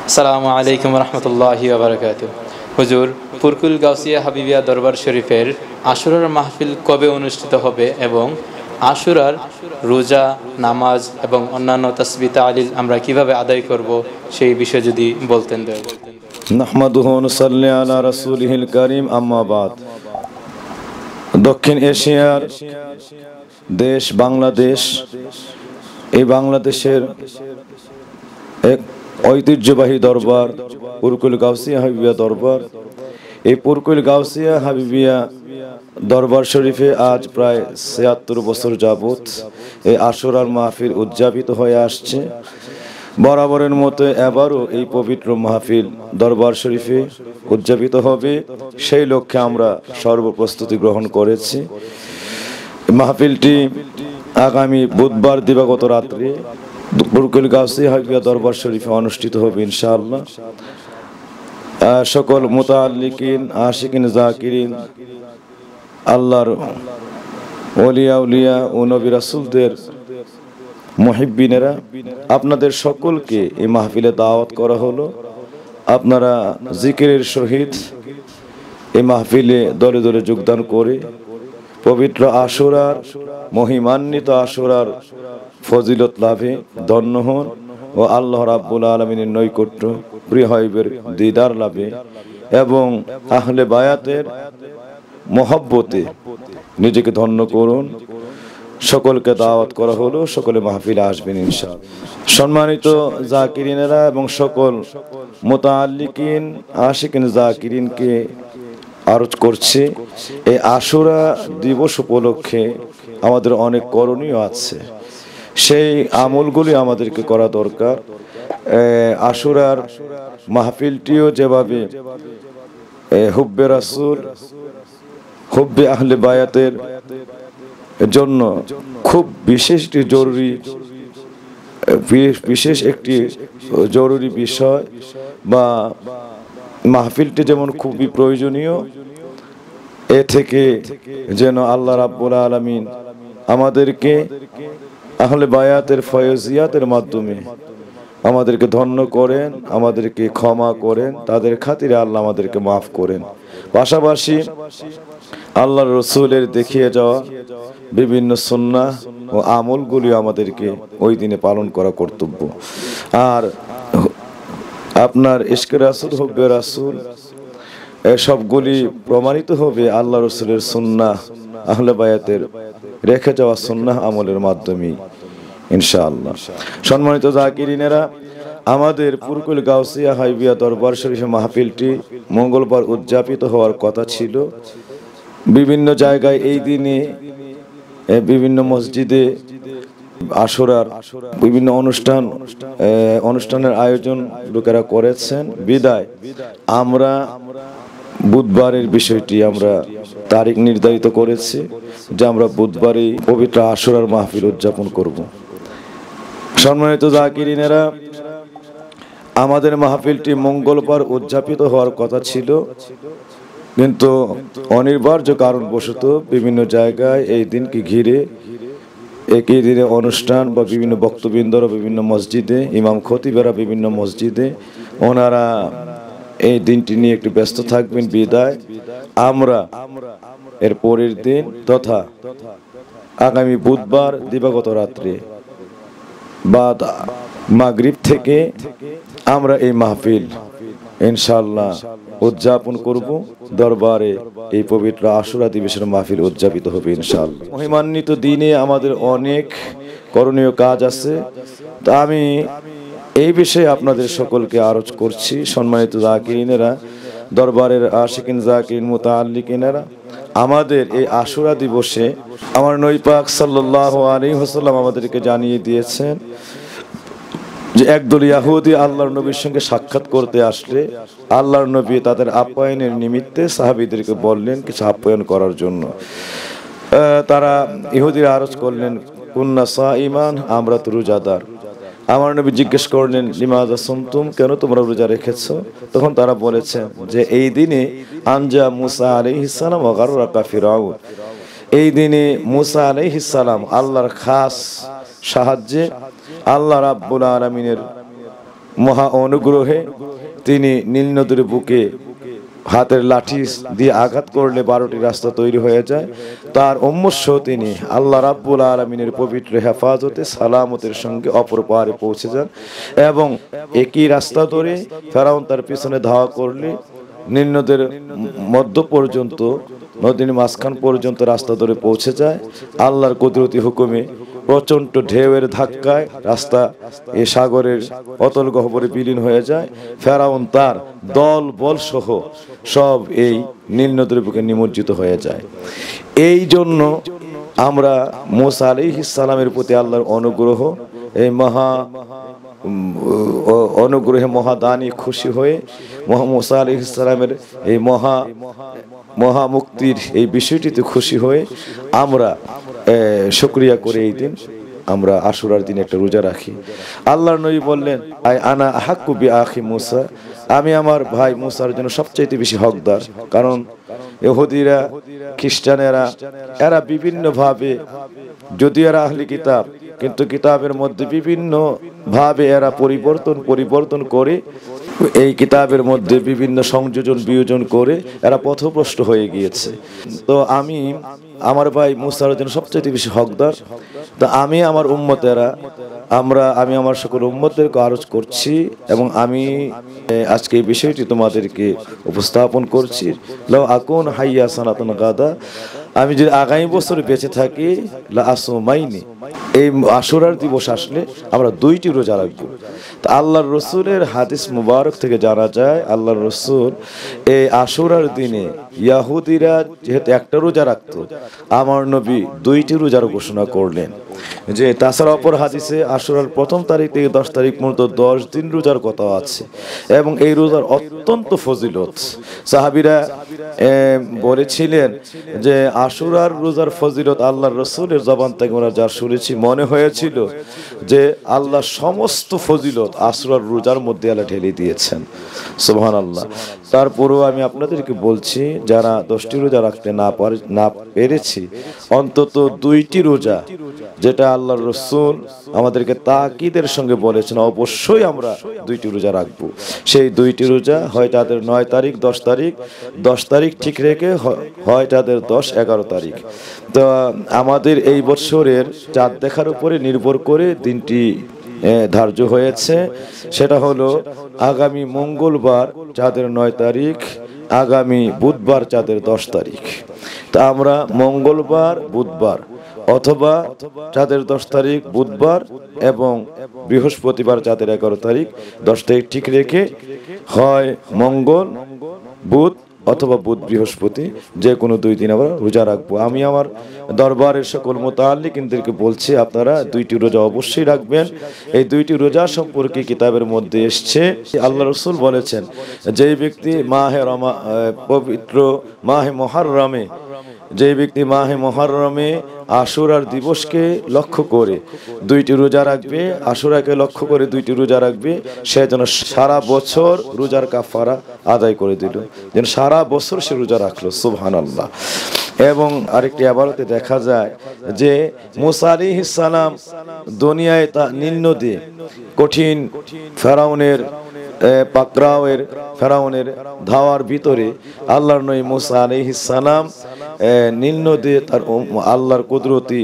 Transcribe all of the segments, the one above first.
আসসালামু আলাইকুম রহমতুল্লাহি ওয়া বারাকাতুহু। হুজুর, পুরকুল গাউসিয়া হাবিবিয়া দরবার শরীফের আশুরার মাহফিল কবে অনুষ্ঠিত হবে এবং আশুরার রোজা, নামাজ এবং অন্যান্য তাসবিহ তাহলিল আমরা কিভাবে আদায় করব সেই বিষয়ে যদি বলতেন। নাহমাদুহু ওয়া নুসাল্লি আলা রাসূলিহিল কারীম, আম্মা বাদ। দক্ষিণ এশিয়ার দেশ বাংলাদেশ, এই বাংলাদেশের এক ঐতিহ্যবাহী দরবার পুরকুল গাউসিয়া হাবিবিয়া দরবার। এই পুরকুল গাউসিয়া হাবিবিয়া দরবার শরীফে আজ প্রায় ৭৬ বছর যাবত এই আশুরার মাহফিল উদযাপিত হয়ে আসছে। বরাবরের মতো এবারও এই পবিত্র মাহফিল দরবার শরীফে উদযাপিত হবে, সেই লক্ষ্যে আমরা সর্বপ্রস্তুতি গ্রহণ করেছি। মাহফিলটি আগামী বুধবার দিবাগত রাত্রে পুরকুল গাউসিয়া হাবিবিয়া দরবার শরীফে অনুষ্ঠিত হবে ইনশাআল্লাহ। সকল মুতাআল্লিকিন, আশিকিন, জাকিরিন, আল্লাহর ওলিয়া উলিয়া ও নবী রাসূলদের মুহিব্বিনেরা, আপনাদের সকলকে এই মাহফিলে দাওয়াত করা হলো। আপনারা জিকিরের সহিত এই মাহফিলে দলে দলে যোগদান করে পবিত্র আশুরার, মহিমান্বিত আশুরার ফজিলত লাভে ধন্য হন ও আল্লাহ রাব্বুল আলামিনের নৈকট্য, প্রিয় হাবিবের দিদার লাভে এবং আহলে বায়াতের মহব্বতে নিজেকে ধন্য করুন। সকলকে দাওয়াত করা হলো, সকলে মাহফিলে আসবেন ইনশাআল্লাহ। সম্মানিত জাকিরিনেরা এবং সকল মুতাআল্লিকিন, আশিকিন, জাকিরিনকে আরজ করছি, এই আশুরা দিবস উপলক্ষে আমাদের অনেক করণীয় আছে, সেই আমলগুলি আমাদেরকে করা দরকার। আশুরার মাহফিলটিও যেভাবে হুব্বে রাসূল, হুব্বে আহলে বায়াতের জন্য খুব বিশেষ একটি জরুরি বিষয়, বা মাহফিলটি যেমন খুবই প্রয়োজনীয়, এ থেকে যেন আল্লাহ রাব্বুল আলামিন আমাদেরকে আহলে বায়াতের ফয়জিয়াতের মাধ্যমে আমাদেরকে ধন্য করেন, আমাদেরকে ক্ষমা করেন, তাদের খাতিরে আল্লাহ আমাদেরকে মাফ করেন। পাশাপাশি আল্লাহর রসুলের দেখিয়ে যাওয়া বিভিন্ন সুন্নাহ ও আমলগুলি আমাদেরকে ওই দিনে পালন করা কর্তব্য। আর আপনার ইশকে রাসূল, হুব্বে রাসূল, সবগুলি প্রমাণিত হবে আল্লাহ রসুলের সুন্নাহ, আহলে বায়াতের রেখে যাওয়া সুন্নাহ আমলের মাধ্যমে ইনশাআল্লাহ। সম্মানিত জাকিরিনেরা, আমাদের পুরকুল গাউসিয়া হাবিবিয়া দরবার শরীফে মাহফিলটি মঙ্গলবার উদযাপিত হওয়ার কথা ছিল। বিভিন্ন জায়গায় এই দিনে বিভিন্ন মসজিদে আশুরার বিভিন্ন অনুষ্ঠানের আয়োজন লোকেরা করেছেন, বিদায় আমরা বুধবারের বিষয়টি আমরা তারিখ নির্ধারিত করেছি যে আমরা বুধবারই পবিত্র আশুরার মাহফিল উদযাপন করব। সম্মানিত জাকিরিনেরা, আমাদের মাহফিলটি মঙ্গলবার উদযাপিত হওয়ার কথা ছিল, কিন্তু অনিবার্য কারণবশত বিভিন্ন জায়গায় এই দিনকে ঘিরে একই দিনে অনুষ্ঠান বা বিভিন্ন বক্তবৃন্দরা বিভিন্ন মসজিদে, ইমাম খতিবেরা বিভিন্ন মসজিদে ওনারা এই দিনটি নিয়ে একটু ব্যস্ত থাকবেন, বিদায় আমরা এর পরের দিন তথা আগামী বুধবার দিবাগত রাত্রে বা মাগরিব থেকে আমরা এই মাহফিল ইনশাআল্লাহ উদযাপন করব। দরবারে এই পবিত্র আশুরা দিবসের মাহফিল উদযাপিত হবে ইনশাআল্লাহ। মহিমান্বিত দিনে আমাদের অনেক করণীয় কাজ আছে, তা আমি এই বিষয়ে আপনাদের সকলকে আরজ করছি। সম্মানিত জাকিরিনেরা, দরবারের আশিকিন, জাকিরিন, মুতাআল্লিকিনেরা, আমাদের এই আশুরা দিবসে আমার নবী পাক সাল্লাল্লাহু আলাইহি ওয়াসাল্লাম আমাদেরকে জানিয়ে দিয়েছেন যে একদল ইহুদি আল্লাহর নবীর সঙ্গে সাক্ষাৎ করতে আসলে আল্লাহর নবী তাদের আপ্যায়নের নিমিত্তে সাহাবীদেরকে বললেন কিছু আপ্যায়ন করার জন্য। তারা ইহুদিরা আরজ করলেন, কুন্না সাইমান, আমরা তো রোজাদার। আমার নবী জিজ্ঞেস করলেন, লিমাযা সুমতুম, কেন তোমরা রোজা রেখেছো? তখন তারা বলেছেন যে এই দিনে আনজা মুসা আলাইহিস সালাম ওয়া গাররাকা ফিরাউন, এই দিনে মুসা আলাইহিস সালাম আল্লাহর খাস সাহায্যে আল্লাহ রাব্বুল আলামিনের মহা অনুগ্রহে তিনি নীল নদীর বুকে হাতের লাঠি দিয়ে আঘাত করলে 12টি রাস্তা তৈরি হয়ে যায়। তার উম্মত তিনি আল্লাহ রাব্বুল আলামিনের পবিত্র হেফাজতে সালামতের সঙ্গে অপর পারে পৌঁছে যান এবং একই রাস্তা ধরে ফেরাউন তার পিছনে ধাওয়া করলে নীল নদের মধ্য পর্যন্ত, নদীর মাঝখান পর্যন্ত রাস্তা ধরে পৌঁছে যায়। আল্লাহর কুদরতি হুকুমে প্রচণ্ড ঢেউয়ের ধাক্কায় রাস্তা এ সাগরের অতল গহ্বরে বিলীন হয়ে যায়। ফেরাউন তার দল বল সহ সব এই নীল নদের বুকে নিমজ্জিত হয়ে যায়। এই জন্য আমরা মূসা আলাইহিস সালামের প্রতি আল্লাহর অনুগ্রহ, এই মহা অনুগ্রহে মহাদানী খুশি হয়ে মূসা আলাইহিস সালামের এই মহা মুক্তির এই বিষয়টিতে খুশি হয়ে আমরা শুকরিয়া করে এই দিন আমরা আশুরার দিন একটা রোজা রাখি। আল্লাহর নবী বললেন, আনা আহাক্কু বি আখি মূসা, আমি আমার ভাই মূসার জন্য সবচাইতে বেশি হকদার। কারণ ইহুদিরা, খ্রিস্টানেরা এরা বিভিন্ন ভাবে, যদি এরা আহলি কিতাব, কিন্তু কিতাবের মধ্যে বিভিন্ন ভাবে এরা পরিবর্তন করে এই কিতাবের মধ্যে বিভিন্ন সংযোজন বিয়োজন করে এরা পথভ্রষ্ট হয়ে গিয়েছে। তো আমি আমার ভাই মূসার জন্য সবচেয়ে বেশি হকদার। তো আমি আমার উম্মতেরা, আমি আমার সকল উম্মতদেরকে আরজ করছি এবং আমি আজকে এই বিষয়টি তোমাদেরকে উপস্থাপন করছি। লাউ আকুন হাইয়া সানাতান গাদা, আমি যদি আগামী বছর বেঁচে থাকি লা আসুমাইনি, এই আশুরার দিবস আসলে আমরা 2টি রোজা রাখবো। তো আল্লাহর রসুলের হাদিস মুবারক থেকে জানা যায়, আল্লাহর রসুল এই আশুরার দিনে ইয়াহুদিরা যেহেতু একটা রোজা রাখতো, আমার নবী 2টি রোজার ঘোষণা করলেন। যে তাছাড়া অপর হাদিসে আশুরার 1ম তারিখ থেকে 10 তারিখ পর্যন্ত 10 দিন রোজার কথা আছে এবং এই রোজার অত্যন্ত ফজিলত। সাহাবীরা বলেছিলেন যে আশুরার রোজার ফজিলত আল্লাহর রসুলের জবান থেকে আমরা যা শুনেছি, মনে হয়েছিল যে আল্লাহ সমস্ত ফজিলত আশুরার রোজার মধ্যে আল্লাহ ঢেলে দিয়েছেন। সুবহানাল্লাহ। তারপরেও আমি আপনাদেরকে বলছি, যারা 10টি রোজা রাখতে না পেরেছি, অন্তত 2টি রোজা, যেটা আল্লাহর রসুল আমাদেরকে তাকিদের সঙ্গে বলেছেন, অবশ্যই আমরা 2টি রোজা রাখবো। সেই 2টি রোজা হয় তাদের 9 তারিখ 10 তারিখ ঠিক রেখে, হয় তাদের 10-11 তারিখ। তো আমাদের এই বছরের চাঁদ দেখার উপরে নির্ভর করে দিনটি ধার্য হয়েছে। সেটা হলো আগামী মঙ্গলবার চাঁদের 9 তারিখ, আগামী বুধবার চাঁদের 10 তারিখ। তা আমরা মঙ্গলবার, বুধবার অথবা চাঁদের 10 তারিখ বুধবার এবং বৃহস্পতিবার চাঁদের 11 তারিখ 10 তারিখ ঠিক রেখে, হয় মঙ্গল বুধ অথবা বুধ বৃহস্পতি, যে কোনো 2 দিন আমরা রোজা রাখবো। আমি আমার দরবারের সকল মুতাআল্লিকিনদেরকে বলছি, আপনারা 2টি রোজা অবশ্যই রাখবেন। এই 2টি রোজা সম্পর্কে কিতাবের মধ্যে এসছে, আল্লাহ রসুল বলেছেন, যে ব্যক্তি পবিত্র মাহে মুহররমে, যে ব্যক্তি মাহে মুহররমে আশুরার দিবসকে লক্ষ্য করে 2টি রোজা রাখবে, আশুরাকে লক্ষ্য করে 2টি রোজা রাখবে, সে যেন সারা বছর রোজার কাফারা আদায় করে দিল, যেন সারা বছর সে রোজা রাখলো। সুবহানাল্লাহ। এবং আরেকটি আবারতে দেখা যায় যে মূসা আলাইহিস সালাম দুনিয়ায় নীল নদী কঠিন ফেরাউনের পাকড়াওয়ের ফেরাউনের ধাওয়ার ভিতরে আল্লাহর নবী মূসা আলাইহিস সালাম নীল নদী তার আল্লাহর কুদরতি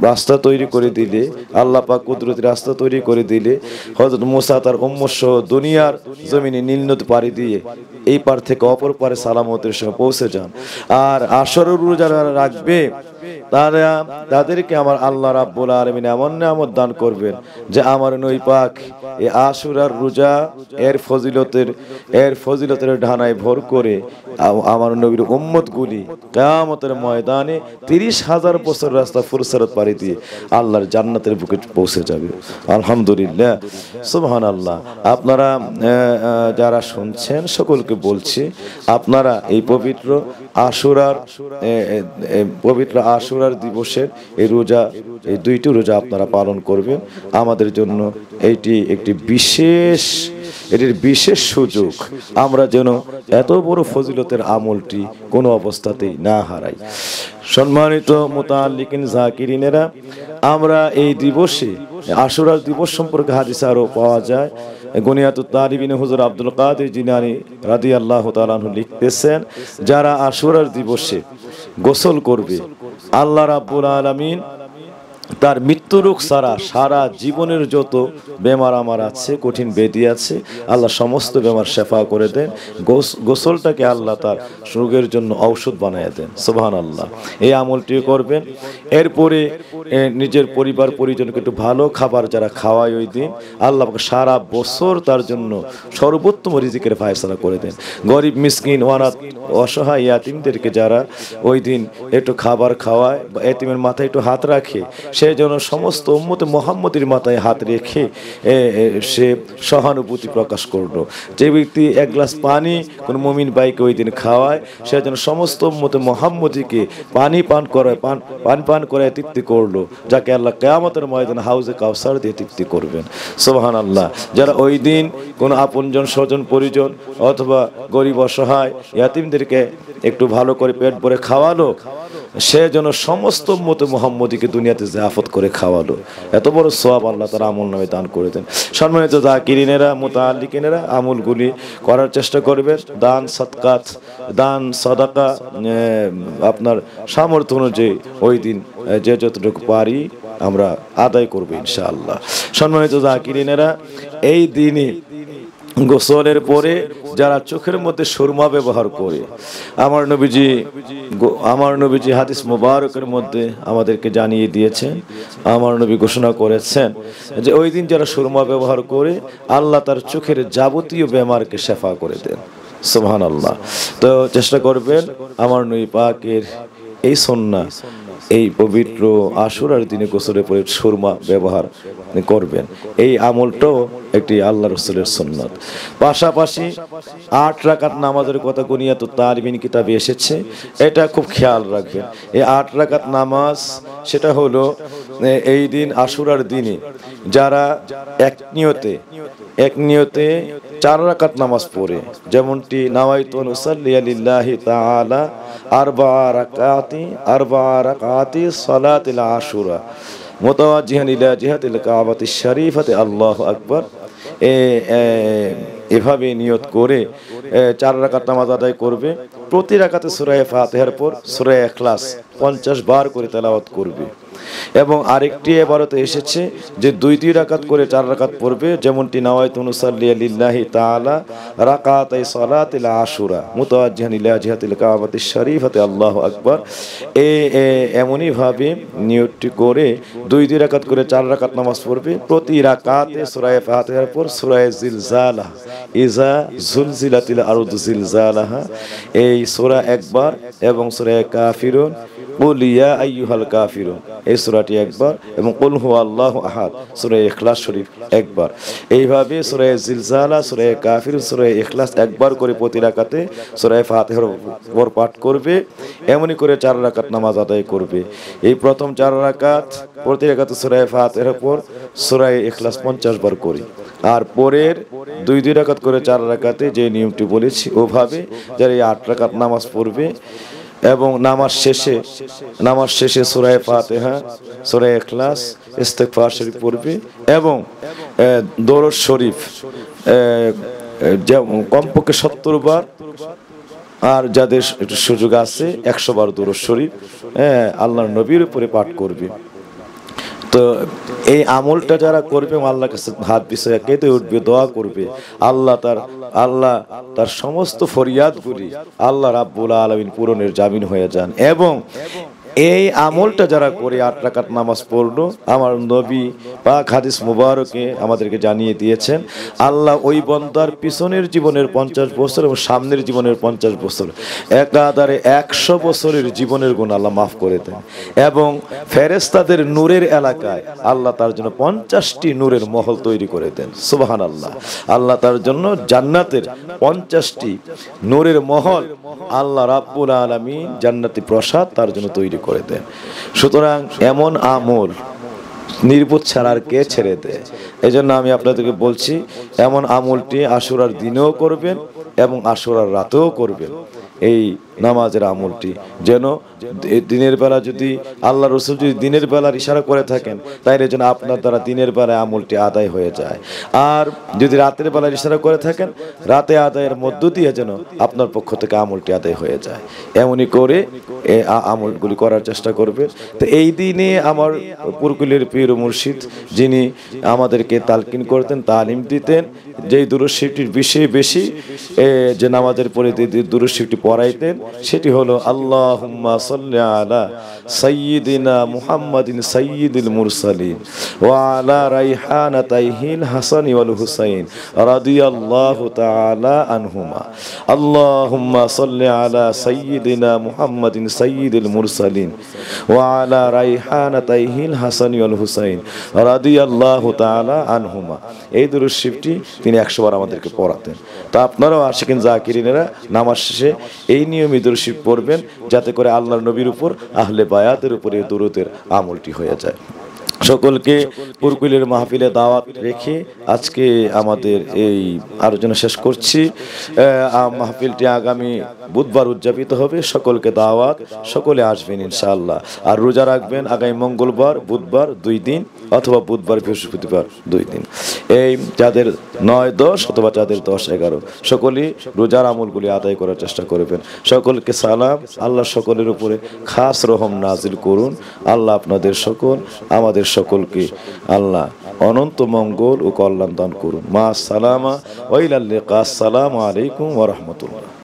রাস্তা তৈরি করে দিলে, আল্লাহ পাক কুদরতি রাস্তা তৈরি করে দিলে হযরত মূসা তার উম্মত সহ দুনিয়ার জমিনে নীল নদী পাড়ি দিয়ে এই পার থেকে অপর পারে সালামতের সঙ্গে পৌঁছে যান। আর আশুরার রোজা যারা রাখবে তাদেরকে আমার আল্লাহ রাব্বুল আলামিন এমন নিয়ামত দান করবেন যে আমার নবী পাক এই আশুরার রোজা এর ফজিলতের ঢানায় ভর করে আমার নবীর উম্মতগুলি কিয়ামতের ময়দানে 30,000 বছর রাস্তা ফুরসাত পাড়ি দিয়ে আল্লাহর জান্নাতের বুকে পৌঁছে যাবে। আলহামদুলিল্লাহ, সুবহানাল্লাহ। আপনারা যারা শুনছেন সকলকে বলছি, আপনারা এই পবিত্র আশুরার দিবসের এই রোজা, এই 2টি রোজা আপনারা পালন করবেন। আমাদের জন্য এইটি একটি বিশেষ সুযোগ, আমরা যেন এত বড় ফজিলতের আমলটি কোনো অবস্থাতেই না হারাই। সম্মানিত মুতাআল্লিকিন জাকিরিনেরা, আমরা এই দিবসে আশুরার দিবস সম্পর্কে হাদিসে আরো পাওয়া যায় গুনিয়াতুত তারিবিন হুজুর আব্দুল কাদের জিলানী রাদিয়াল্লাহু তাআলা আনহু লিখতেছেন, যারা আশুরার দিবসে গোসল করবে আল্লাহ রাব্বুল আলামিন তার মৃত্যু রোগ ছাড়া সারা জীবনের যত বেমার আমার আছে, কঠিন ব্যাধি আছে, আল্লাহ সমস্ত বেমার শেফা করে দেন। গোসলটাকে আল্লাহ তার রোগের জন্য ঔষধ বানিয়ে দেন। সুবহানাল্লাহ। এই আমলটি করবেন। এরপরে নিজের পরিবার পরিজনকে একটু ভালো খাবার যারা খাওয়ায় ওই দিন, আল্লাহ সারা বছর তার জন্য সর্বোত্তম রিজিকের ফায়সালা করে দেন। গরিব মিসকিন অনাথ অসহায় ইয়াতিমদেরকে যারা ওই দিন একটু খাবার খাওয়ায় বা এতিমের মাথায় একটু হাত রাখে, সে যেন সমস্ত উম্মতে মুহাম্মদের মাথায় হাত রেখে সে সহানুভূতি প্রকাশ করলো। যে ব্যক্তি এক গ্লাস পানি কোনো মুমিন ভাইকে ওই দিন খাওয়ায়, সে যেন সমস্ত উম্মতে মুহাম্মদীকে পানি পান করে তৃপ্তি করলো, যাকে আল্লাহ কিয়ামতের ময়দানে হাউজে কাউসার দিয়ে তৃপ্তি করবেন। সুবহানাল্লাহ। যারা ওই দিন কোনো আপনজন স্বজন পরিজন অথবা গরিব অসহায় ইয়াতিমদেরকে একটু ভালো করে পেট ভরে খাওয়ালো, সে যেন সমস্ত উম্মতে মুহাম্মদীকে দুনিয়াতে জিয়াফত করে খাওয়ালো। এত বড় সওয়াব আল্লাহ তাআলা আমল নামে দান করে দেন। সম্মানিত যাকিরিনেরা, মুতাআল্লিকিনেরা, আমলগুলি করার চেষ্টা করবেন। দান সদকাত, দান সাদাকা আপনার সামর্থ্য অনুযায়ী ওই দিন যে যতটুকু পারি আমরা আদায় করব ইনশাআল্লাহ। সম্মানিত যাকিরিনেরা, এই দিনে গোসলের পরে যারা চোখের মধ্যে সুরমা ব্যবহার করে, আমার নবীজি হাদিস মুবারকের মধ্যে আমাদেরকে জানিয়ে দিয়েছেন, আমার নবী ঘোষণা করেছেন যে ওই দিন যারা সুরমা ব্যবহার করে আল্লাহ তার চোখের যাবতীয় বেমারকে শেফা করে দেন। সুবহানাল্লাহ। তো চেষ্টা করবেন আমার নবী পাকের এই সুন্নাহ, এই পবিত্র আশুরার দিনে গোসলের পরে সুরমা ব্যবহার করবেন। এই আমলটাও একটি আল্লাহ রাসূলের সুন্নাত। পাশাপাশি 8 রাকাত নামাজের কথা গুনিয়াতুত তারিবিন কিতাবে এসেছে, এটা খুব খেয়াল রাখবেন। এই 8 রাকাত নামাজ সেটা হলো এই দিন আশুরার দিনে যারা এক নিয়তে 4 রাকাত নামাজ পড়ে, যেমনটি নাওয়াইতু নুসাল্লি লিল্লাহি তাআলা আরবা রাকাতি সালাতিল আশুরা মুতাওয়াজ্জিহান ইলা জিহাতিল কাবাতিশ শরীফাতি আল্লাহু আকবার, এভাবে নিয়ত করে 4 রাকাত নামাজ আদায় করবে। প্রতি রাকাতে সূরা ফাতিহার পর সূরা ইখলাস 50 বার করে তেলাওয়াত করবে। এবং আরেকটি ইবারতে এসেছে যে 2 রাকাত করে 4 রাকাত পড়বে, যেমনটি নাওয়াইতু নুসাল্লি লিল্লাহি তাআলা রাকাতাই সালাতিল আশুরা মুতাওয়াজ্জিহান ইলা জিহাতিল কাবাতিশ শরীফাতি আল্লাহু আকবার। এমনই ভাবে নিয়তটি করে 2 রাকাত করে 4 রাকাত নামাজ পড়বে। প্রতি রাকাতে সূরা ফাতিহার পর সূরা জিলজালাহ, ইজা জুলজিলাতিল আরদু জিলজালাহা, এই সূরা একবার, এবং সূরা কাফিরুন, কুল ইয়া আইয়ুহাল কাফিরুন, এই সূরাটি একবার, এবং কুল হুয়াল্লাহু আহাদ সূরা ইখলাস শরীফ একবার। এইভাবে সূরা জিলজালা, সূরা কাফিরুন, সূরা ইখলাস একবার করে প্রতি রাকাতে সূরা ফাতিহার পর পাঠ করবে। এমনি করে 4 রাকাত নামাজ আদায় করবে। এই প্রথম 4 রাকাত প্রতি রাকাতে সূরা ফাতিহার পর সূরা ইখলাস 50 বার করে, আর পরের 2 রাকাত করে 4 রাকাতে যে নিয়মটি বলেছি ওভাবে যারা এই 8 রাকাত নামাজ পড়বে এবং নামাজ শেষে সূরা ফাতিহা, সূরা ইখলাস, ইস্তিগফার শরীফ পড়বে এবং দরুদ শরীফ কমপক্ষে 70 বার, আর যাদের সুযোগ আছে 100 বার দরুদ শরীফ আল্লাহর নবীর উপরে পাঠ করবে। তো এই আমলটা যারা করবে আল্লাহর কাছে হাত বিছিয়ে কেঁদে উঠবে, দোয়া করবে, আল্লাহ তার সমস্ত ফরিয়াদগুলি আল্লাহ রাব্বুল আলামিন পূরণের জামিন হয়ে যান। এবং এই আমলটা যারা করে 8 রাকাত নামাজ পড়লো, আমার নবী পাক হাদিস মুবারকে আমাদেরকে জানিয়ে দিয়েছেন আল্লাহ ওই বান্দার পিছনের জীবনের 50 বছর এবং সামনের জীবনের 50 বছর একাধারে 100 বছরের জীবনের গুনাহ আল্লাহ মাফ করে দেন। এবং ফেরেশতাদের নূরের এলাকায় আল্লাহ তার জন্য 50টি নূরের মহল তৈরি করে দেন। সুবহানাল্লাহ। আল্লাহ তার জন্য জান্নাতের 50টি নূরের মহল আল্লাহ রাব্বুল আলামিন জান্নাতি প্রসাদ তার জন্য তৈরি করে দেন। সুতরাং এমন আমল নির্বোধ ছাড়া আর কে ছেড়ে দেয়? এই জন্য আমি আপনাদেরকে বলছি, এমন আমলটি আশুরার দিনেও করবেন এবং আশুরার রাতেও করবেন। এই নামাজের আমলটি যেন দিনের বেলা, যদি আল্লাহ রসুল যদি দিনের বেলার ইশারা করে থাকেন, তাইলে যেন আপনার দ্বারা দিনের বেলায় আমলটি আদায় হয়ে যায়। আর যদি রাতের বেলার ইশারা করে থাকেন, রাতে আদায়ের মধ্য দিয়ে যেন আপনার পক্ষ থেকে আমলটি আদায় হয়ে যায়। এমনই করে আমলগুলি করার চেষ্টা করবে। তো এই দিনে আমার পুরকুলের পীর মুর্শিদ যিনি আমাদেরকে তালকিন করতেন, তালিম দিতেন, যেই দুরূদ শরীফটির বেশি যে নামাজের পরে দুরূদ শরীফটি পড়াইতেন, সেটি হলো আল্লাহুম্মা সাল্লি আলা সাইয়্যিদিনা মুহাম্মাদিন সাইয়্যিদিল মুরসালিন ওয়া আলা রাইহানাতাইহিল হাসানি ওয়াল হুসাইন রাদিয়াল্লাহু তাআলা আনহুমা। আল্লাহুম্মা সাল্লি আলা সাইয়্যিদিনা মুহাম্মাদিন সাইয়্যিদিল মুরসালিন ওয়া আলা রাইহানাতাইহিল হাসানি ওয়াল হুসাইন রাদিয়াল্লাহু তাআলা আনহুমা। এই দুরূদ শরীফটি তিনি 100 বার আমাদেরকে পড়াতেন। তা আপনারাও আশিকিন জাকিরিনেরা নামাজ শেষে এই নিয়মিত দুরূদ শরীফ পড়বেন, যাতে করে আল্লাহর নবীর উপর, আহলে বায়াতের উপরে দুরূদের আমলটি হয়ে যায়। সকলকে পুরকুলের মাহফিলে দাওয়াত রেখে আজকে আমাদের এই আলোচনা শেষ করছি। মাহফিলটি আগামী বুধবার উদযাপিত হবে। সকলকে দাওয়াত, সকলে আসবেন ইনশাআল্লাহ। আর রোজা রাখবেন আগামী মঙ্গলবার, বুধবার 2 দিন, অথবা বুধবার বৃহস্পতিবার 2 দিন। এই যাদের 9-10 অথবা যাদের 10-11, সকলেই রোজার আমলগুলি আদায় করার চেষ্টা করবেন। সকলকে সালাম। আল্লাহ সকলের উপরে খাস রহম নাজিল করুন। আল্লাহ আপনাদের সকল, আমাদের সকলকে আল্লাহ অনন্ত মঙ্গল ও কল্যাণ দান করুন। মা সালামা ওয়া ইলাল লিকা। আসসালামু আলাইকুম ওয়া রাহমাতুল্লাহ।